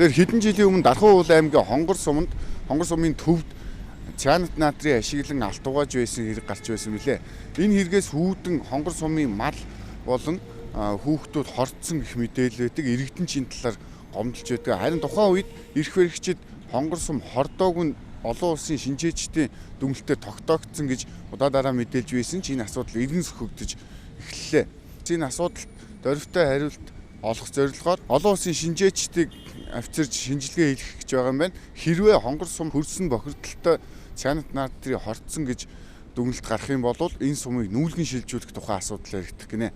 Тэгэхээр хэдэн жилийн өмнө Дархан уул аймгийн Хонгор сумын төвд цианат натрийн ашиглан алтуугааж байсан хэрэг гарч байсан билээ. Энэ хэрэгээс хүүдэн Хонгор сумын мал болон хүүхдүүд хорцсон гэх мэдээлэл байдаг. Иргэдэн чин талаар гомдолж байдаг. Харин тухайн үед эрх баригчид Хонгор сум хордоог нь олон улсын шинжээчдийн дүгнэлтээр тогтоогдсон гэж удаадаараа мэдээлж байсан ч энэ асуудал иргэн сөхөгдөж эхэллээ. Энэ асуудалд дөрвтэй хариулт олох зорилгоор олон улсын шинжээчдийг авчирж шинжилгээ хийх гэж байгаа юм байна. Хэрвээ Хонгор сум хөрсөн бохирдолтой цианат натрийн хорцсон гэж дүгнэлт гарах юм бол энэ сумыг нүүлгэн шилжүүлэх тухай асуудал яригдах гинэ.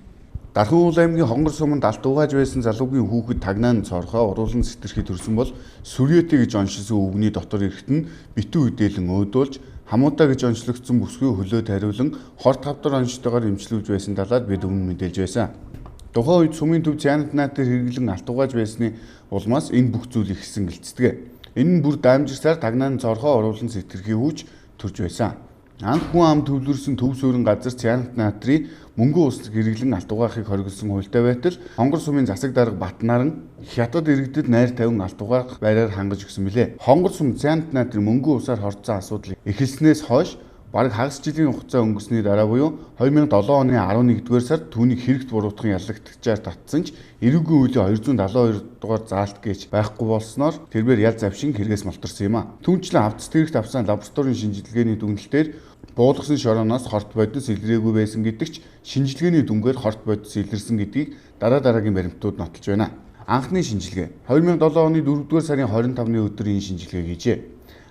Дархан уул аймгийн Хонгор суманд алтуугааж байсан залуугийн хүүхэд тагнаан цорхоо уруулан сэтэрхий төрсөн бол сүрьетэй гэж оншилсан өвгний дотор эрэхт нь битүү үдээлэн өөдүүлж хамуудаа гэж онцлогдсон бүсгүй хөлөөд хариулан хорт хавдар онцтойгоор эмчилүүлж байсан талаар бид өмнө мэдээлж байсан. Тухайн үед сумын төв цианат натр хэрэглэн алтуугааж байсны улмаас энэ бүх зүйл ихсэн гэлцдэг. Энэ нь бүр даамжирсаар тагнаан цорхоо уруулан сэтэрхий хүүж төрж байсан. Анх хүн ам төвлөрсөн төв суурин газар цианат натрийн мөнгөн ус хэрэглэн алтуугаахыг хориглосон хуультай байтал Хонгор сумын засаг дарга Батнаран хятад иргэдэд найр тавин алтуугаах байраар хангаж өгсөн билээ. Хонгор сум цианат натрийн мөнгөн усаар хорцсон асуудал эхэлснээс хойш бараг хагас жилийн хугацаа өнгөрсний дараа буюу 2007 оны 11-р сард түүнийг хэрэгт буруутган яллагтгчаар татсан ч эрүүгийн үеийн 272 дугаар заалт гэж байхгүй болсноор тэрээр ял завшин хэрэгээс малтарсан юм а. Түүнчлэн авцас тэрэгт авсан лабораторийн шинжилгээний дүгнэлтээр буулгасан шорооноос хорт бодис илрээгүй байсан гэдэгч шинжилгээний дүнгээр хорт бодис илэрсэн гэдгийг дараагийн баримтууд нотолж байна. Анхны шинжилгээ 2007 оны 4-р сарын 25-ны өдөр энэ шинжилгээ хийжээ.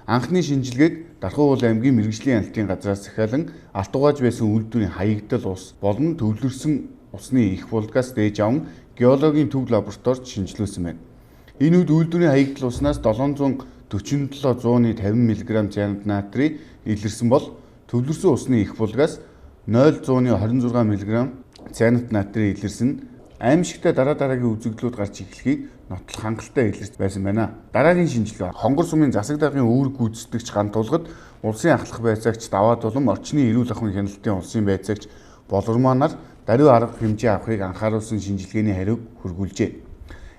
Анхны шинжилгээг Дархан уул аймгийн мэргэжлийн албаны газраас захиалан алтуугааж байсан үйлдвэрийн хаягдал ус болон төвлөрсөн усны их булгаас дээж аван геологийн төв лабораторид шинжилүүлсэн байна. Энэ үед үйлдвэрийн хаягдал уснаас 747 150 мг цианат натрий илэрсэн бол төвлөрсөн усны их булгаас 0.26 мг цианат натрий илэрсэн аимшигтай дараагийн үзэгдлүүд гарч эхлэхийг нотлох хангалттай илэрч байсан байна. Дараагийн шинжилгээ Хонгор сумын засаг даргын өвөр гүйцэтгэгч хан тулгад улсын ахлах байцаагч даваа тулам орчны эрүүл ахуйн хяналтын улсын байцаагч Болормоноор даруй арга хэмжээ авахыг анхааруулсан шинжилгээний хариуг хөргүүлжээ.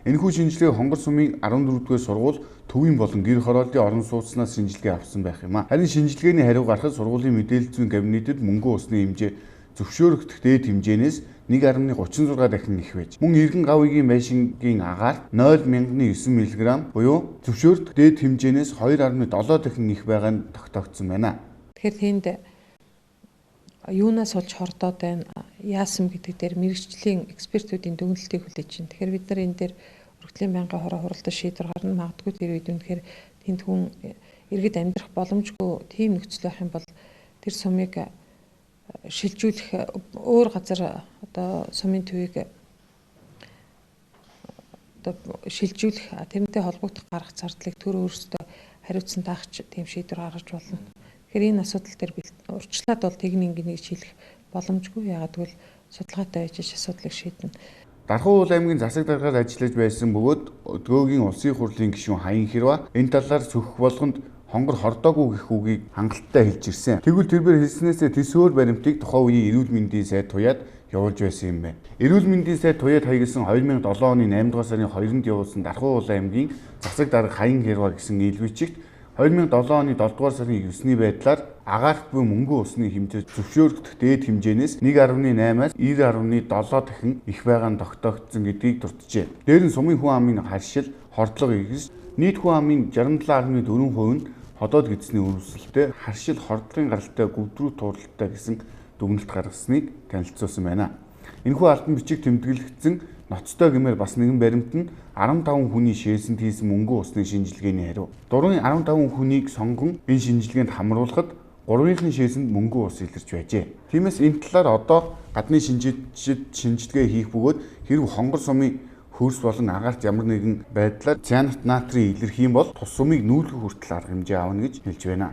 Энэхүү шинжилгээ Хонгор сумын 14-р сургууль төвийн болон гэр хорооллын орон сууцнаас шинжилгээ авсан байх юм а. Харин шинжилгээний хариу гарахад сургуулийн мэдээлэл зүйн кабинетэд мөнгөн усны хэмжээ зөвшөөрөгдөх дээд хэмжээнээс 1.36 дахин их байж. Мөн эргэн гавьягийн байшингийн агаар 0.9 мг буюу зөвшөөрөлт дээд хэмжээнээс 2.7 дахин их байгаа нь тогтоогдсон байна. Тэгэхээр тэнд юунаас олж хордоод байна, яасан гэдэг дээр мэргэжлийн экспертүүдийн дүгнэлтийг хүлээж байна. Тэгэхээр бид нар энэ дээр өргөдлийн байнгын хороо хуралдаж шийдвэр гарна. Магадгүй тэр үед үнэхээр тэнд хүн иргэд амьдрах боломжгүй тийм нөхцөл байх юм бол тэр сумыг шилжүүлэх өөр газар одоо сумын төвийг одоо шилжүүлэх тэрнтэй холбогдох гарах зардлыг төр өөрсдөө хариуцсан таахч тийм шийдвэр гаргаж болно. Тэгэхээр энэ асуудал дээр урьдчилаад бол техникийн гэж хэлэх боломжгүй. Яагаад гэвэл судалгаатай байж асуудлыг шийднэ. Дархан уул аймгийн засаг даргаар ажиллаж байсан бөгөөд өдгөөгийн улсын хурлын гишүүн Хаян Хэрва энэ талаар сөхөх болгонд Хонгор хордоогүй гэх үгийг хангалттай хэлж ирсэн. Тэгвэл тэрээр хэлснээсээ төсөөр баримтыг тухайн үеийн эрүүл мэндийн сайд туяад явуулж байсан юм байна. Эрүүл мэндийн сайд туяад хаягдсан 2007 оны 8 дугаар сарын 2-нд явуулсан Дархан уул аймгийн засаг дарга Хаян Хэрва гэсэн нийлбэчигт 2007 оны 7 дугаар сарын 9-ний байдлаар агаарх буй мөнгөн усны хэмжээ зөвшөөрөгдөх дээд хэмжээнээс 1.8-аас 9.7 дахин их байгаа нь тогтоогдсон гэдгийг дурджээ. Дээр нь сумын хүн амын харшил хордлого игс нийт хүн амын 67.4% нь ходоод гидсний өрөвсөлтэй харшил хордлогын гаралтай гүвдрүү тууралтай гэсэн дүгнэлт гаргасныг танилцуулсан байна. Энэхүү албан бичиг тэмдэглэгдсэн ноцтой гэмээр бас нэгэн баримт нь 15 хүний шээсэнд хийсэн мөнгөн усны шинжилгээний хариу. Дурын 15 хүнийг сонгон энэ шинжилгээнд хамруулахад 3-ын шээсэнд мөнгөн ус илэрч байжээ. Тиймээс энэ талаар одоо гадны шинжилгээ хийх бөгөөд хэрв Хонгор сумын хөрс болон агаарт ямар нэгэн байдлаар цианат натрий илэрх юм бол тус сумыг нүүлгэх хүртэл арга хэмжээ аавна гэж хэлж байна.